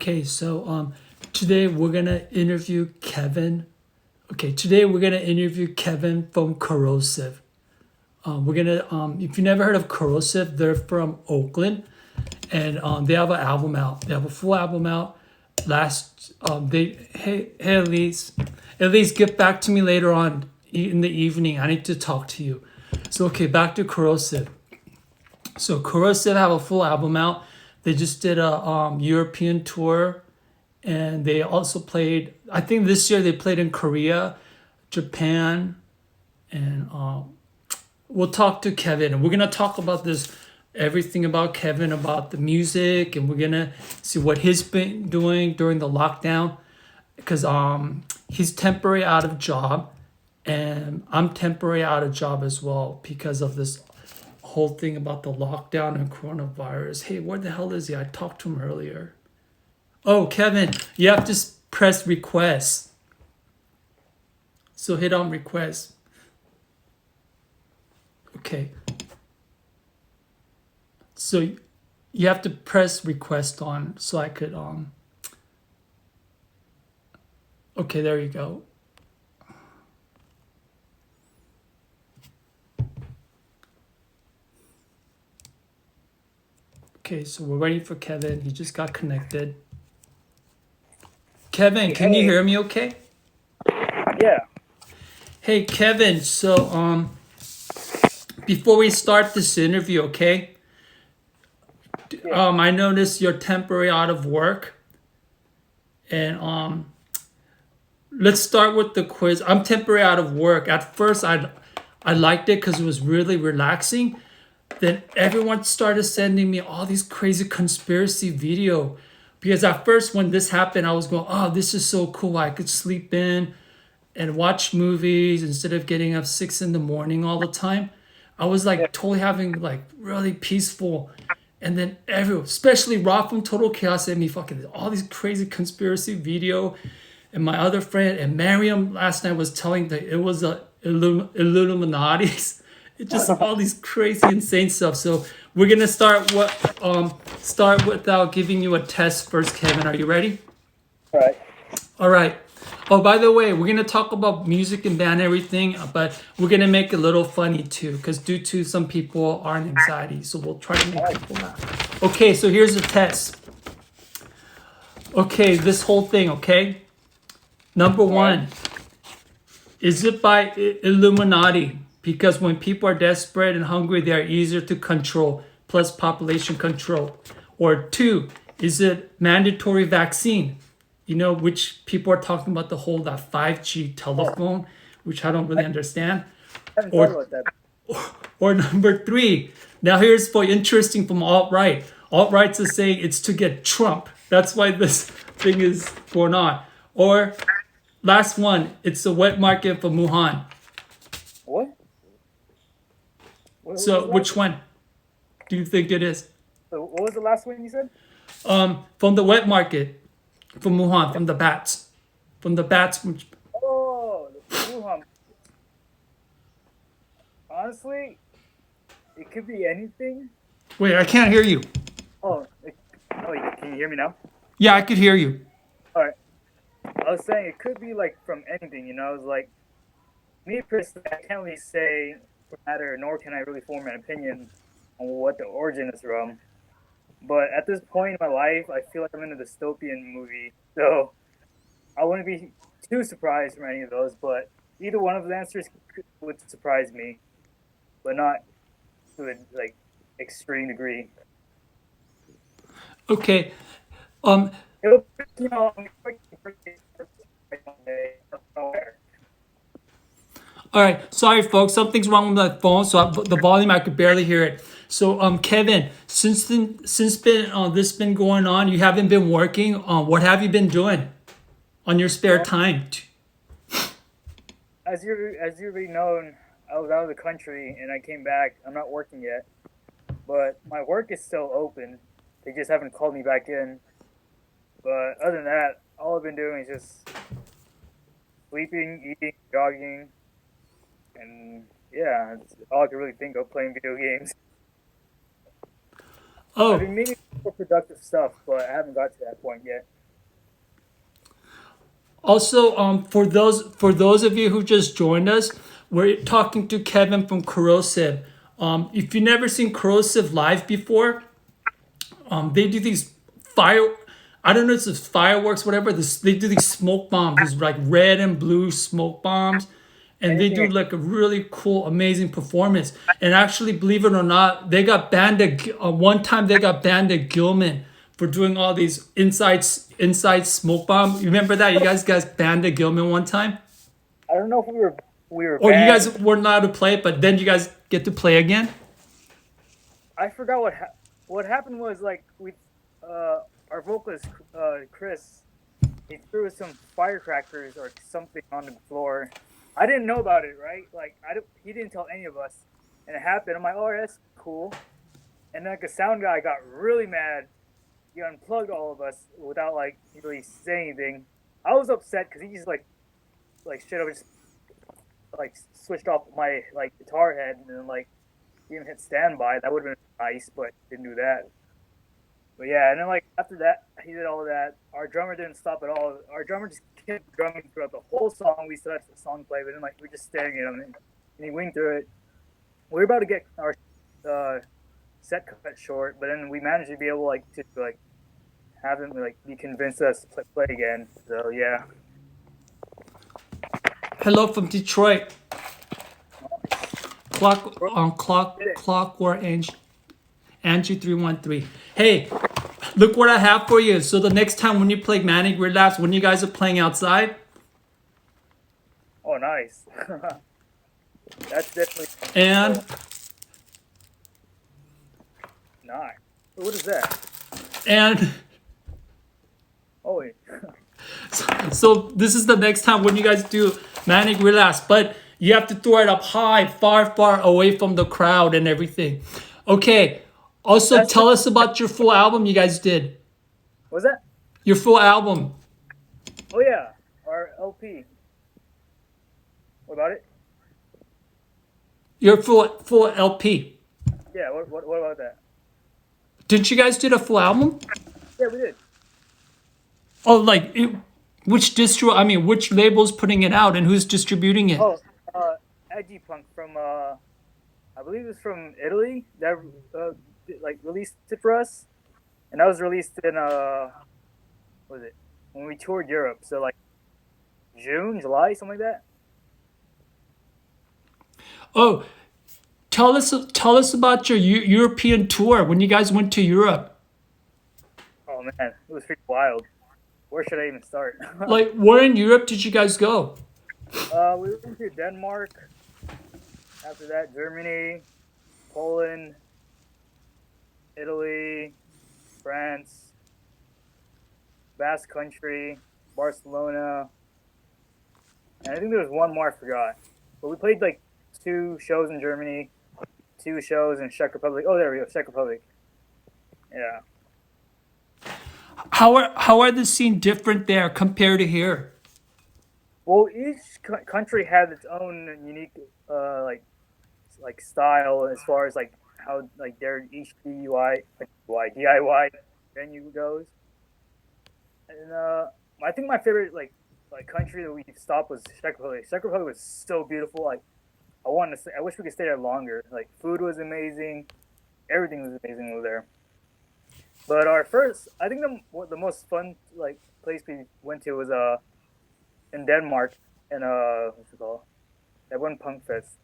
Okay, so today we're gonna interview Kevin. Okay, today we're gonna interview Kevin from Korrosive. We're gonna if you never heard of Korrosive, they're from Oakland, and they have an album out. They have a full album out. Last they hey at least get back to me later on in the evening. I need to talk to you. So okay, back to Korrosive. So Korrosive have a full album out. They just did a European tour, and they also played. I think this year they played in Korea, Japan, and we'll talk to Kevin. And we're gonna talk about this, everything about Kevin, about the music, and we're gonna see what he's been doing during the lockdown, because he's temporary out of job, and I'm temporary out of job as well because of this whole thing about the lockdown and coronavirus. Hey, where the hell is he? I talked to him earlier. Oh, Kevin, you have to press request. So hit on request. Okay. So you have to press request on so I could okay, there you go. Okay, so we're waiting for Kevin. He just got connected. Kevin, can you hear me okay? Yeah. Hey Kevin, so before we start this interview, okay? I noticed you're temporary out of work. And let's start with the quiz. I'm temporary out of work. At first I liked it because it was really relaxing. Then everyone started sending me all these crazy conspiracy video. Because at first when this happened, I was going, oh, this is so cool. I could sleep in and watch movies instead of getting up 6 in the morning all the time. I was like totally having like really peaceful. And then everyone, especially Rob from Total Chaos, sent me fucking all these crazy conspiracy video. And my other friend and Miriam last night was telling that it was a Illuminati. It just all these crazy insane stuff. So we're gonna start without giving you a test first, Kevin. Are you ready? All right. All right. Oh, by the way, we're gonna talk about music and band and everything, but we're gonna make it a little funny too, because due to some people are in anxiety, so we'll try to make people laugh. Okay, so here's the test. Okay, this whole thing, okay? Number one, is it by Illuminati? Because when people are desperate and hungry, they are easier to control, plus population control. Or two, is it mandatory vaccine? You know, which people are talking about the whole that 5G telephone, which I don't really understand. I haven't thought about that. Or number three, now here's for interesting from alt-right. Alt-right's is saying it's to get Trump. That's why this thing is going on. Or last one, it's the wet market for Wuhan. What? So which one do you think it is? What was the last one you said? From the wet market, from Wuhan, from the bats. From the bats. Oh, the Wuhan. Honestly, it could be anything. Wait, I can't hear you. Can you hear me now? Yeah, I could hear you. All right. I was saying it could be like from anything, you know. I was like, me personally, I can't really say for matter, nor can I really form an opinion on what the origin is from. But at this point in my life, I feel like I'm in a dystopian movie, so I wouldn't be too surprised from any of those. But either one of the answers would surprise me, but not to a like extreme degree. Okay. It'll, you know, All right. Sorry, folks. Something's wrong with my phone, so the volume I could barely hear it. So, Kevin, since this been going on, you haven't been working. What have you been doing on your spare time? As you already known, I was out of the country and I came back. I'm not working yet, but my work is still open. They just haven't called me back in. But other than that, all I've been doing is just sleeping, eating, jogging, and yeah, that's all I can really think of, playing video games. I've Oh, been meaning for productive stuff, but I haven't got to that point yet. Also, for those of you who just joined us, we're talking to Kevin from Korrosive. If you've never seen Korrosive live before, they do these fire. I don't know if it's fireworks, whatever. They do these smoke bombs, these like red and blue smoke bombs, and they do Anything like a really cool, amazing performance. And actually, believe it or not, they got banned at one time. They got banned at Gillman for doing all these inside smoke bomb. You remember that? You guys got banned at Gillman one time, I don't know if we were or you guys banned. weren't allowed to play it, but then you guys get to play again. I forgot what happened was like we our vocalist Chris, he threw some firecrackers or something on the floor. I didn't know about it, right? Like he didn't tell any of us, and it happened. I'm like, oh, that's cool. And then like, the sound guy got really mad. He unplugged all of us without like really saying anything. I was upset because he just like should have just like switched off my like guitar head and then like even hit standby. That would have been nice, but didn't do that. But yeah, and then like after that, he did all of that. Our drummer didn't stop at all. Our drummer just kept drumming throughout the whole song. We still had the song play, but then like we're just staring at him, and he went through it. We were about to get our set cut short, but then we managed to be able like to like have him like be convinced us to play again. So yeah, Hello from Detroit. did it. Clockwork Angie 313. Hey, look what I have for you. So the next time when you play Manic Relapse, when you guys are playing outside, Oh, nice. That's definitely and nice. What is that? and Oh wait. so this is the next time when you guys do Manic Relapse, but you have to throw it up high, far away from the crowd and everything. Okay. Also, That's tell us about your full album you guys did. What's that? Your full album. Oh yeah, our LP. What about it? Your full LP. Yeah. What about that? Didn't you guys did a full album? Yeah, we did. Oh, which distro? I mean, which label's putting it out and who's distributing it? Oh, Edgy Punk from I believe it's from Italy that like released it for us, and that was released in what was it when we toured Europe? So like June, July, something like that. Oh, tell us about your European tour when you guys went to Europe. Oh man, it was pretty wild. Where should I even start? Like, where in Europe did you guys go? We went to Denmark. After that, Germany, Poland, Italy, France, Basque Country, Barcelona, and I think there was one more I forgot. But we played like 2 shows in Germany, 2 shows in Czech Republic. Oh, there we go, Czech Republic. Yeah. How are the scene different there compared to here? Well, each country had its own unique like style as far as like how like their each DIY venue goes. And I think my favorite like country that we stopped was Czech Republic. Czech Republic was so beautiful. Like I wanted to say, I wish we could stay there longer. Like food was amazing, everything was amazing over there. But our first, I think the most fun like place we went to was in Denmark and what's it called? That one punk fest.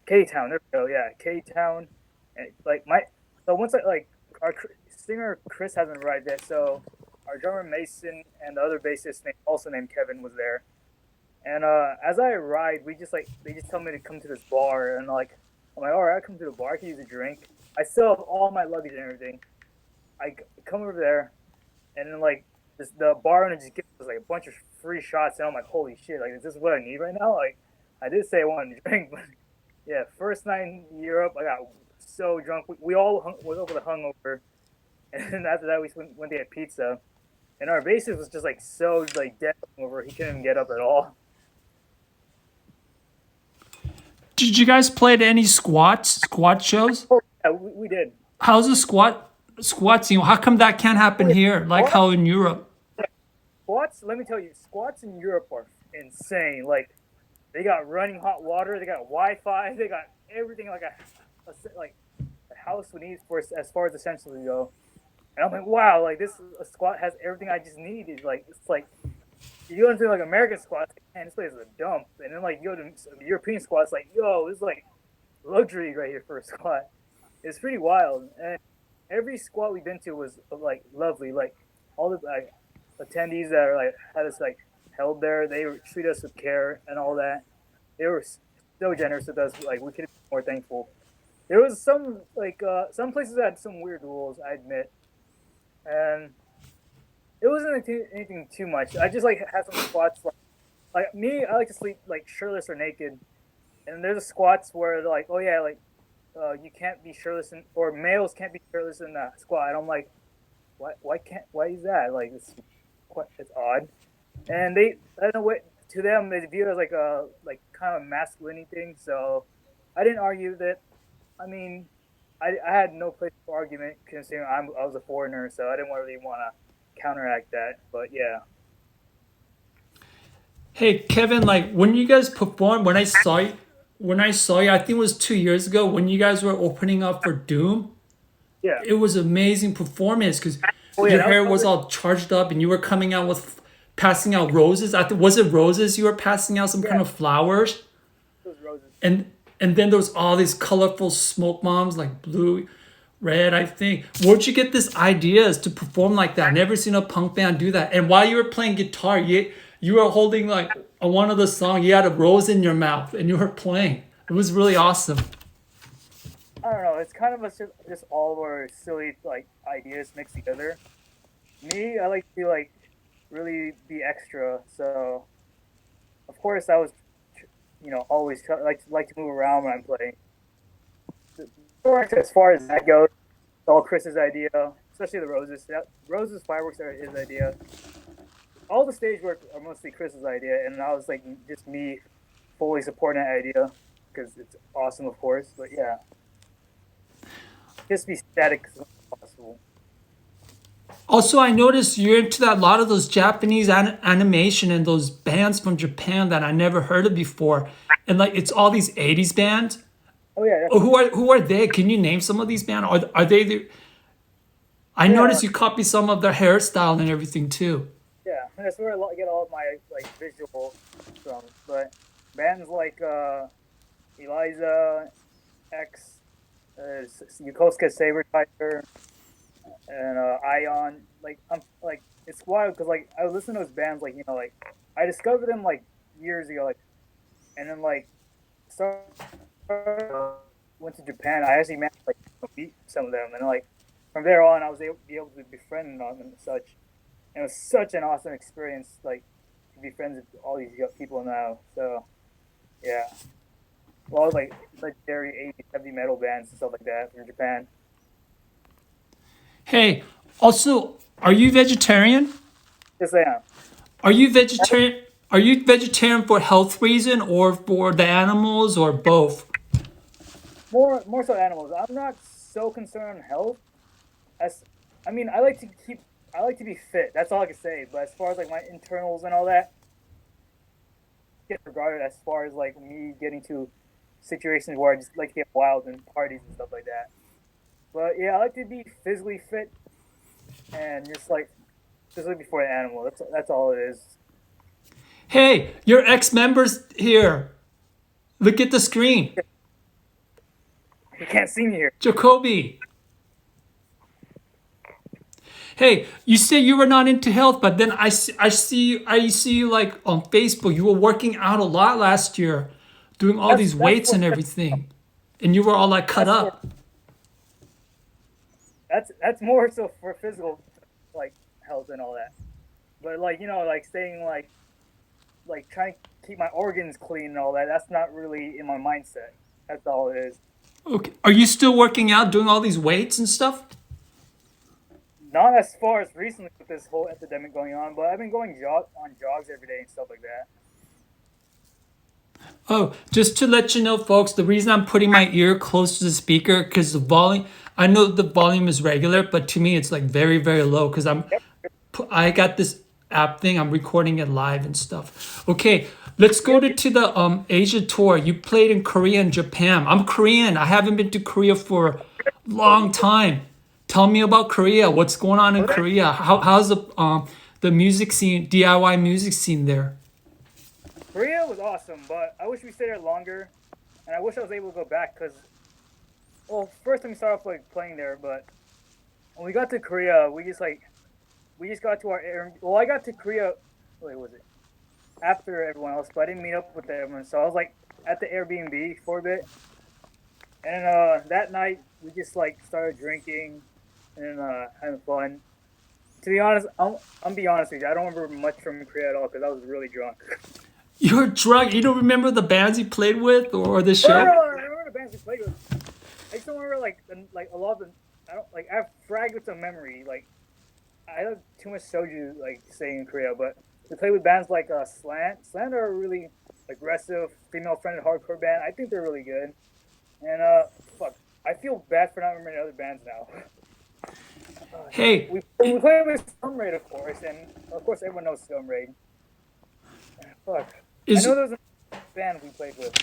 K Town, there we go. Yeah, K Town. And like so once like our singer Chris hasn't arrived yet, so our drummer Mason and the other bassist also named Kevin was there. And as I arrived, we just like they just tell me to come to this bar, and like I'm like, all right, I come to the bar, I can use a drink. I still have all my luggage and everything. I come over there, and then like the bar owner just gives us like a bunch of free shots, and I'm like, holy shit, like is this what I need right now? Like I did say I wanted to drink, but yeah, first night in Europe, I got so drunk. We all was over the hungover, and then after that we went to get pizza, and our bassist was just like so like dead over, he couldn't even get up at all. Did you guys play at any squat shows? Oh, yeah, we did. How's the squat scene? How come that can't happen here, like What? how in Europe? squats. Let me tell you, squats in Europe are insane. Like they got running hot water, they got Wi-Fi, they got everything like a house would need for as far as essentials go. And I'm like, wow, like this a squat has everything I just needed. Like it's like you go into like American squats, like, man, this place is a dump. And then like you go to European squats, like, yo, this is like luxury right here for a squat. It's pretty wild. And every squat we've been to was like lovely. Like all the like attendees that are like had us like held there, they treat us with care and all that. They were so generous with us. Like we could be more thankful. There was some places that had some weird rules, I admit, and it wasn't anything too much. I just like had some squats like me. I like to sleep like shirtless or naked, and there's squats where they're like, oh yeah, like you can't be shirtless or males can't be shirtless in that squat. And I'm like, why is that? Like it's odd. And they I don't know what to them they view it as like a like kind of masculinity thing. So I didn't argue that. I mean, I had no place for argument considering I was a foreigner, so I didn't really want to counteract that. But yeah. Hey Kevin, like when you guys performed, when I saw you, I think it was 2 years ago when you guys were opening up for Doom. Yeah. It was amazing performance because Oh yeah, your that hair was was all charged up and you were coming out with passing out roses. I think was it roses you were passing out some kind yeah, of flowers, those roses. and then there was all these colorful smoke bombs like blue, red. I think where'd you get this ideas to perform like that? Never seen a punk band do that. And while you were playing guitar, you were holding like one of the songs. You had a rose in your mouth and you were playing. It was really awesome. I don't know. It's kind of just all of our silly like ideas mixed together. Me, I like to like really be extra. So of course I was, always like to move around when I'm playing. As far as that goes, it's all Chris's idea, especially the roses. Roses fireworks are his idea. All the stage work are mostly Chris's idea, and I was like just me fully supporting that idea because it's awesome, of course. But yeah, just be static as much as possible. Also, I noticed you're into that a lot of those Japanese animation and those bands from Japan that I never heard of before. And like it's all these 80s bands. Oh yeah, Oh, who are they? Can you name some of these bands? Are they the I yeah, noticed you copy some of their hairstyle and everything too. yeah. That's where I get all of my like visual from. But bands like Eliza, X, Yokosuka Saber Tiger, and Ion. Like I'm like it's wild because like I listen to those bands like like I discovered them like years ago like and then like started, went to Japan. I actually managed to like meet some of them and like from there on I was able to befriend them and such. And it was such an awesome experience like to be friends with all these people now. So yeah, well like legendary 80s heavy metal bands and stuff like that from Japan. Hey, also, are you vegetarian? Yes, I am. Are you vegetarian? Are you vegetarian for health reason or for the animals or both? More so animals. I'm not so concerned on health. As I mean, I like to be fit. That's all I can say. But as far as like my internals and all that, get regarded as far as like me getting to situations where I just like to get wild and parties and stuff like that. But yeah, I like to be physically fit and just look before the animal. That's all it is. Hey, your ex-members here. Look at the screen. You can't see me here. Jacoby. Hey, you say you were not into health, but then I see you like on Facebook. You were working out a lot last year, doing all these That's weights and everything, and you were all like cut that's for, up. that's more so for physical like health and all that. But like like staying like trying to keep my organs clean and all that. That's not really in my mindset. That's all it is. Okay, are you still working out, doing all these weights and stuff? Not as far as recently with this whole epidemic going on, but I've been going on jogs every day and stuff like that. Oh, just to let you know, folks, the reason I'm putting my ear close to the speaker because the volume. I know the volume is regular, but to me it's like very very low because Yep. I got this app thing. I'm recording it live and stuff. Okay, let's go to the Asia tour. You played in Korea and Japan. I'm Korean. I haven't been to Korea for a long time. Tell me about Korea. What's going on in Korea? How's the music scene, DIY music scene there? Korea was awesome, but I wish we stayed there longer, and I wish I was able to go back because, well, first let me start off like playing there. But when we got to Korea, we just got to our air. Well, I got to Korea. Wait, was it after everyone else? But I didn't meet up with everyone, so I was like at the Airbnb for a bit, and that night we just like started drinking and having fun. To be honest, I'm be honest with you. I don't remember much from Korea at all because I was really drunk. You're drunk. You don't remember the bands you played with or the No, no, show? no, I remember the bands we played with. I just don't remember like a lot of the. I don't like. I have fragments of memory. Like I have too much soju like staying in Korea, but we played with bands like Slant. Slant are a really aggressive, female-fronted hardcore band. I think they're really good. And fuck, I feel bad for not remembering other bands now. Hey, We played with Scum Raid, of course, and of course everyone knows Scum Raid. Fuck, I is know there was a band we played with.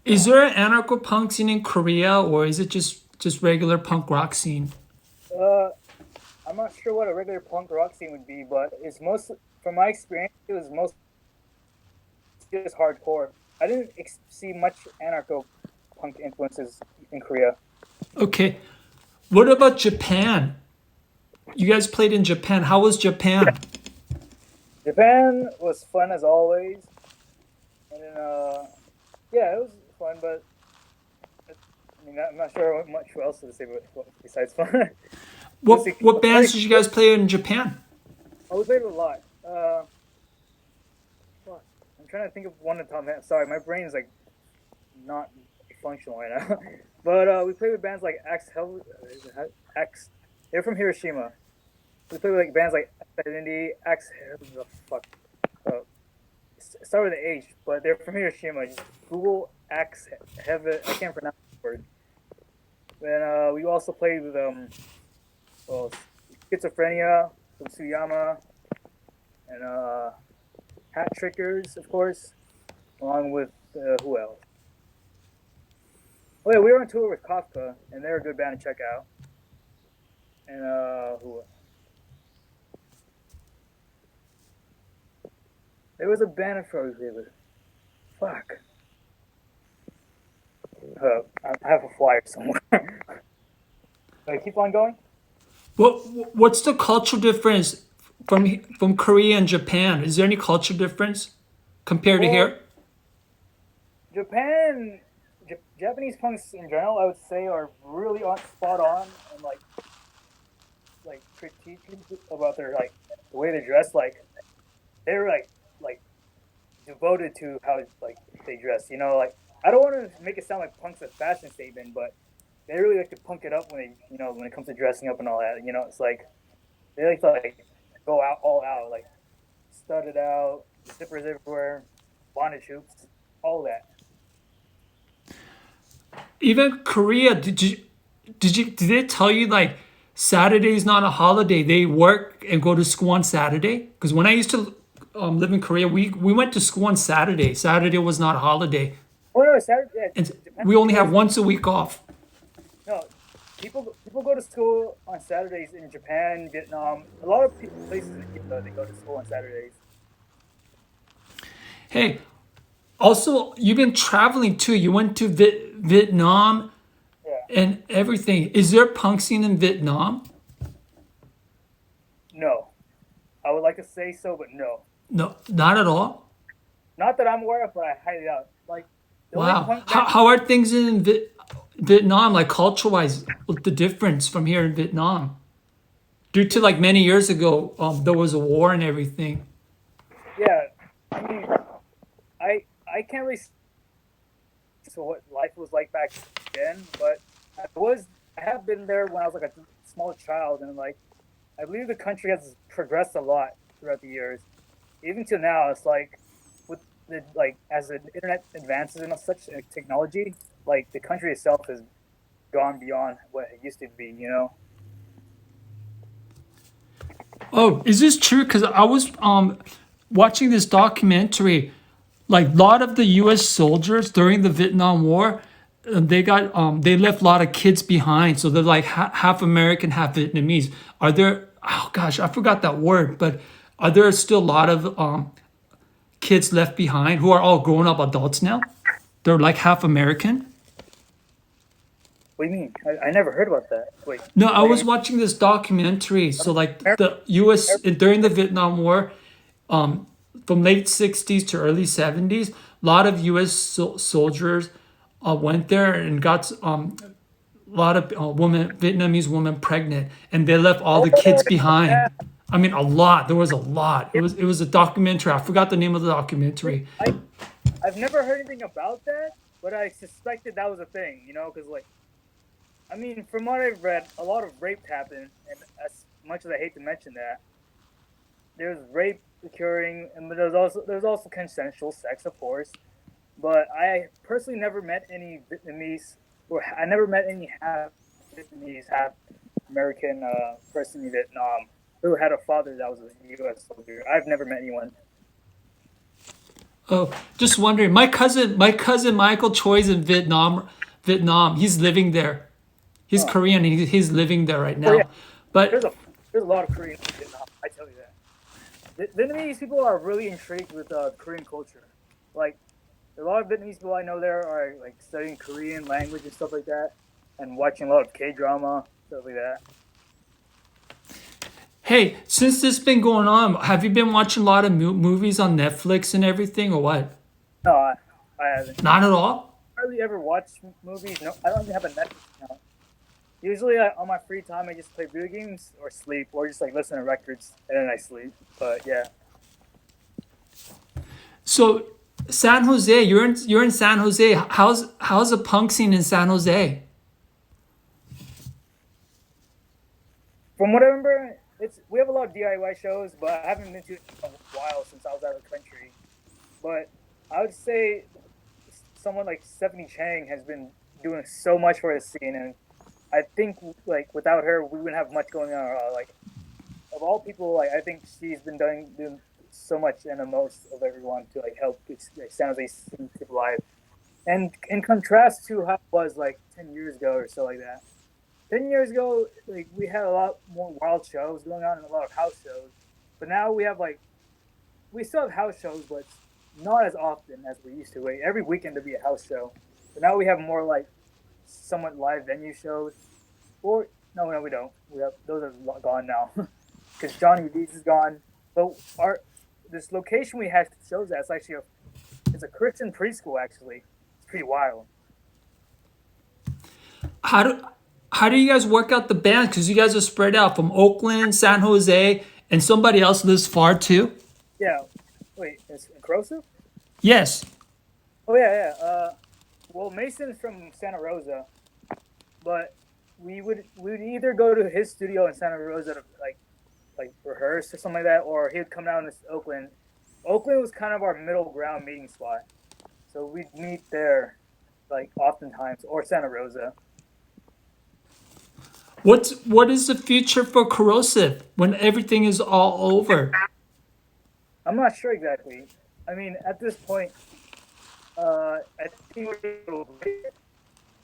is there an anarcho punk scene in Korea, or is it just regular punk rock scene? Uh, I'm not sure what a regular punk rock scene would be, but it's mostly, from my experience, it was mostly just hardcore. I didn't see much anarcho punk influences in Korea. Okay, what about Japan? You guys played in Japan. How was Japan? Japan was fun as always, and then yeah, it was fun, but I mean, I'm not sure what much else to say besides fun. What bands did you guys play in Japan? I we played a lot. Fuck. I'm trying to think of one at the top. Sorry, my brain is like not functional right now. But we played with bands like X. They're from Hiroshima. We played with like bands like Indie, X. The fuck. Uh, Start with the H, but they're from Hiroshima. Just Google X. I can't pronounce the word. Then we also played with well, Schizophrenia from Suyama, and Hat Trickers, of course, along with who else? Oh yeah, we were on tour with Kafka, and they're a good band to check out. And who? There was a band in front of me. Fuck. I have a flyer somewhere. Can I keep on going? What's the cultural difference from Korea and Japan? Is there any cultural difference compared to Well, here? Japan, Japanese punks in general, I would say, are really on spot on and like critiquing about their like the way they dress. Like they're like devoted to how like they dress. You know, like I don't want to make it sound like punk's a fashion statement, but they really like to punk it up when they when it comes to dressing up and all that. You know, it's like they like to like go out all out, like studded out, zippers everywhere, bondage hoops, all that. Even Korea, did they tell you like Saturday is not a holiday? They work and go to school on Saturday? Because when I used to live in Korea, we went to school on Saturday. Saturday was not a holiday, Oh no, Saturday. Yeah, and Japan we only have goes. once a week off. No, people go to school on Saturdays in Japan, Vietnam. A lot of places in Asia they go to school on Saturdays. Hey, also you've been traveling too. You went to Vietnam Yeah. and everything. Is there a punk scene in Vietnam? No, I would like to say so, but no. No, not at all. Not that I'm aware of, but I highly doubt. Like the only Wow. punk band. How are things in Vietnam, like culture wise, the difference from here in Vietnam? Due to like many years ago, there was a war and everything. Yeah, I mean, I can't really so what life was like back then, but I have been there when I was like a small child, and like I believe the country has progressed a lot throughout the years. Even till now, it's like with the like as the internet advances and such technology, like the country itself has gone beyond what it used to be. You know? Oh, is this true? Because I was watching this documentary. Like a lot of the U.S. soldiers during the Vietnam War, they left a lot of kids behind. So they're like half American, half Vietnamese. Are there? Oh gosh, I forgot that word. But are there still a lot of kids left behind who are all grown up adults now? They're like half American. What do you mean? I never heard about that. Wait, No, I like was watching this documentary. So like American, the U.S. during the Vietnam War, from late 60s to early 70s, a lot of U.S. soldiers went there and got a lot of Vietnamese women pregnant, and they left all the kids oh yeah, behind. I mean, a lot. There was a lot. It was a documentary. I forgot the name of the documentary. I I've never heard anything about that, but I suspected that was a thing. Because like I mean, from what I've read, a lot of rape happened, and as much as I hate to mention that, there's rape occurring, and there's also consensual sex, of course. But I personally never met any Vietnamese, or I never met any half Vietnamese, half American person in Vietnam who had a father that was a U.S. soldier. I've never met anyone. Oh, just wondering. My cousin Michael Choi's in Vietnam. Vietnam. He's living there. He's Huh. Korean. And he's living there right Oh yeah, now. But there's a there's a lot of Koreans in Vietnam. I tell you that. Vietnamese people are really intrigued with Korean culture. Like a lot of Vietnamese people I know there are like studying Korean language and stuff like that, and watching a lot of K drama stuff like that. hey, since this been going on, have you been watching a lot of movies on Netflix and everything, or what? No, I haven't. Not at all. Hardly ever watch movies. No, I don't even have a Netflix account. Usually, on my free time, I just play video games or sleep, or just like listen to records and then I sleep. But yeah, So San Jose, you're in San Jose. How's the punk scene in San Jose? from what I remember, we have a lot of DIY shows, but I haven't been to it in a while since I was out of the country. But I would say someone like Stephanie Chang has been doing so much for the scene, and I think like without her, we wouldn't have much going on. Like of all people, like I think she's been doing so much and the most of everyone to like help like, San Jose scene keep alive. And in contrast to how it was like 10 years ago or so like that. 10 years ago, like we had a lot more wild shows going on and a lot of house shows. But now we still have house shows, but not as often as we used to. Like every weekend to be a house show. But now we have more like somewhat live venue shows. Or no, we don't. We have those are gone now because Johnny D's is gone. But our this location we have shows at, it's a Christian preschool actually. It's pretty wild. How do how do you guys work out the band? Because you guys are spread out from Oakland, San Jose, and somebody else lives far too. Yeah. Wait, it's Korrosive? Yes. Oh yeah, yeah. Well, Mason's from Santa Rosa, but we would either go to his studio in Santa Rosa to like rehearse or something like that, or he'd come down to Oakland. Oakland was kind of our middle ground meeting spot, so we'd meet there, like oftentimes, or Santa Rosa. What is the future for Corrosive when everything is all over? I'm not sure exactly. I mean, at this point, I think we're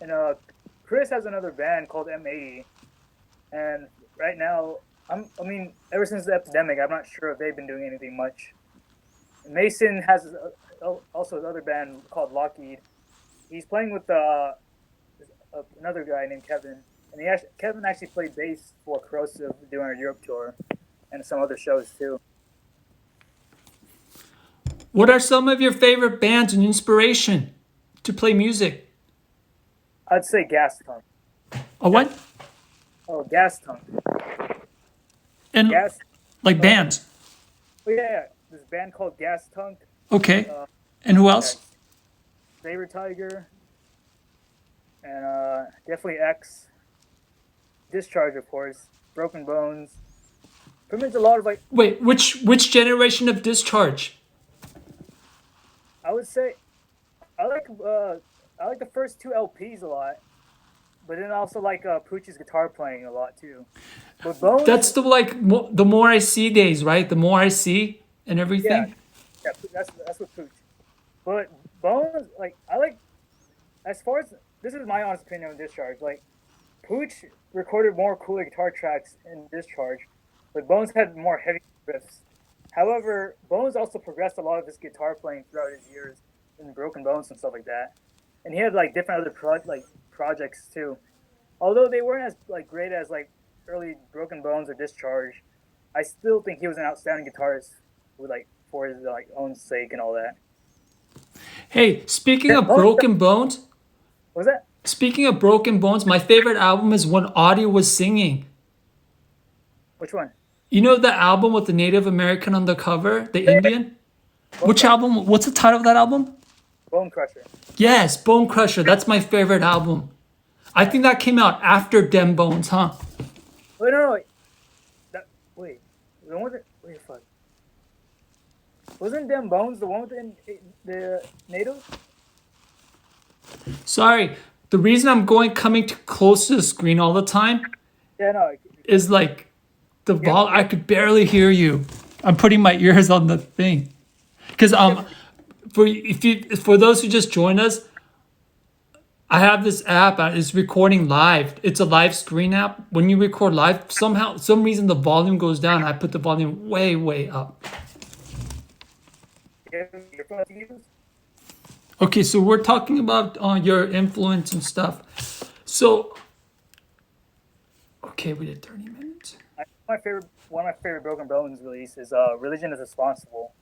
and Chris has another band called M80, and right now, I mean, ever since the epidemic, I'm not sure if they've been doing anything much. Mason has also his other band called Lockheed. He's playing with another guy named Kevin, and Kevin actually played bass for Corrosive during our Europe tour and some other shows too. What are some of your favorite bands and inspiration to play music? I'd say Gas Tank. Oh, what? Oh, Gas Tank. And Gas. like bands. Oh yeah, this band called Gas Tank. Okay. Uh, And who yeah, else? Saber Tiger, and definitely X. Discharge, of course. Broken Bones. Pretty much a lot of like Wait, which generation of Discharge? I would say I like the first two LPs a lot. but then I also like Pooch's guitar playing a lot too. But Bones, That's the the more I see days, right? The more I see and yeah, everything. yeah, that's what Pooch. But Bones, like I like as far as this is my honest opinion on Discharge. Like Pooch recorded more cooler guitar tracks in Discharge, but Bones had more heavy riffs. However, Bones also progressed a lot of his guitar playing throughout his years in Broken Bones and stuff like that, and he had like different other projects too. Although they weren't as like great as like early Broken Bones or Discharge, I still think he was an outstanding guitarist with like for his like own sake and all that. Hey, speaking Yeah, of Broken Bones, was that my favorite album is when Audie was singing. which one? You know the album with the Native American on the cover, the Yeah, Indian? Bone Which Crusher. album? What's the title of that album? Bone Crusher. Yes, Bone Crusher. That's my favorite album. I think that came out after Dem Bones, huh? Wait, no, no, wait. Wait, the one with wait, fuck. Wasn't Dem Bones the one with the native? Sorry. The reason I'm coming too close to the screen all the time Yeah, no. is like I Yep. could barely hear you. I'm putting my ears on the thing. Cuz for those who just joined us, I have this app. It's recording live. It's a live screen app. When you record live, some reason the volume goes down. I put the volume way up. Your phone to use? Okay, so we're talking about your influence and stuff. So, okay, we did 30 minutes. One of my favorite Broken Bones release is "Religion is Responsible."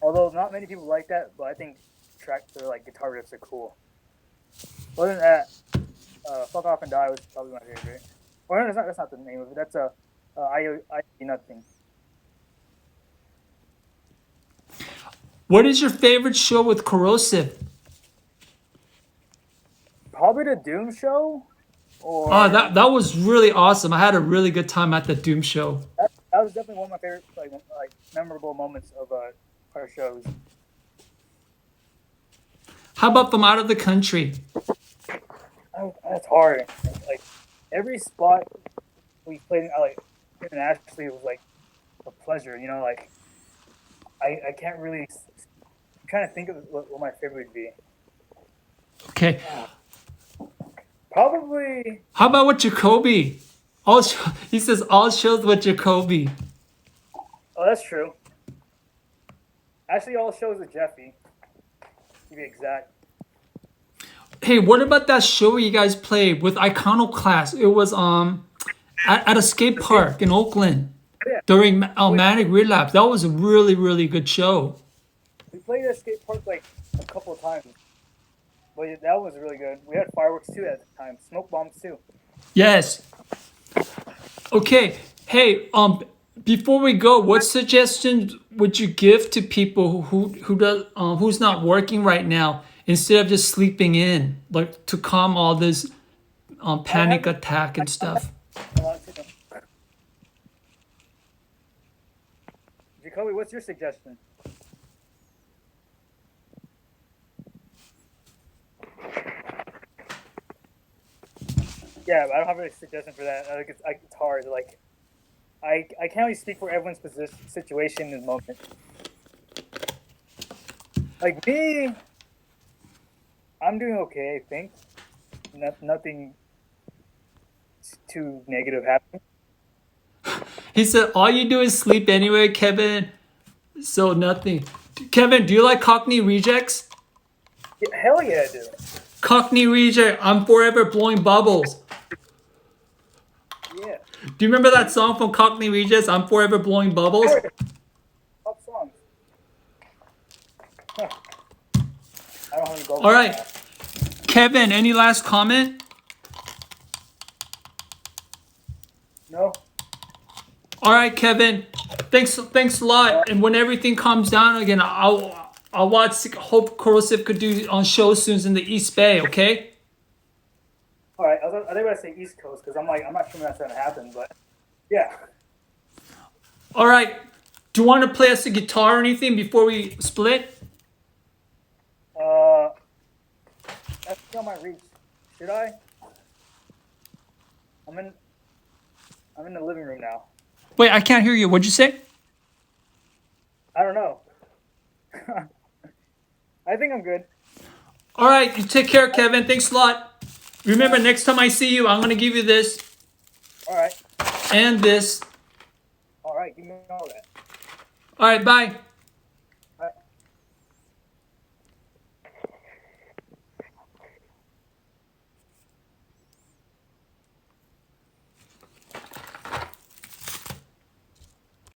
Although not many people like that, but I think their like guitar riffs are cool. Other than that, "Fuck Off and Die" was probably my favorite. Or no, that's not the name of it. That's I Nothing. What is your favorite show with Korrosive? Probably the Doom Show, Oh, or that was really awesome. I had a really good time at the Doom show. that was definitely one of my favorite like memorable moments of our shows. How about from out of the country? That's hard. Like every spot we played like internationally was like a pleasure. You know, like I can't really. I'm trying to think of what my favorite would be. Okay. Probably. How about with Jacoby? He says all shows with Jacoby. Oh, that's true. Actually, all shows with Jeffy. To be exact. Hey, what about that show you guys played with Iconoclast? It was at a skate park in Oakland Yeah, during Manic Relapse. That was a really good show. we played at skate park like a couple of times, but that was really good. We had fireworks too at the time, smoke bombs too. Yes. Okay. Hey, before we go, what suggestions would you give to people who's not working right now instead of just sleeping in, like to calm all this panic attack and stuff? Jacoby, what's your suggestion? Yeah, but I don't have a suggestion for that. It's hard. Like, I can't really speak for everyone's situation in the moment. Like me, I'm doing okay. I think nothing too negative happened. He said, all you do is sleep anyway, Kevin. So nothing. Kevin, do you like Cockney Rejects? Yeah, hell yeah, I do. Cockney Reject, I'm forever blowing bubbles. Yeah. Do you remember that song from Cockney Rejects, I'm forever blowing bubbles? Pop songs. Huh. I don't have any goals. All right. Kevin, any last comment? No. All right, Kevin. Thanks a lot. And when everything calms down again, I'll hope Korrosive could do on shows soon in the East Bay. Okay. All right. I think I'm gonna say East Coast because I'm not sure when that's gonna happen, but yeah. All right. Do you want to play us a guitar or anything before we split? That's beyond my reach. Should I? I'm in. I'm in the living room now. Wait, I can't hear you. What'd you say? I don't know. I think I'm good. All right, you take care, Kevin. Thanks a lot. Remember, next time I see you, I'm gonna give you this All right. and this. All right. Give me all that. All right, bye.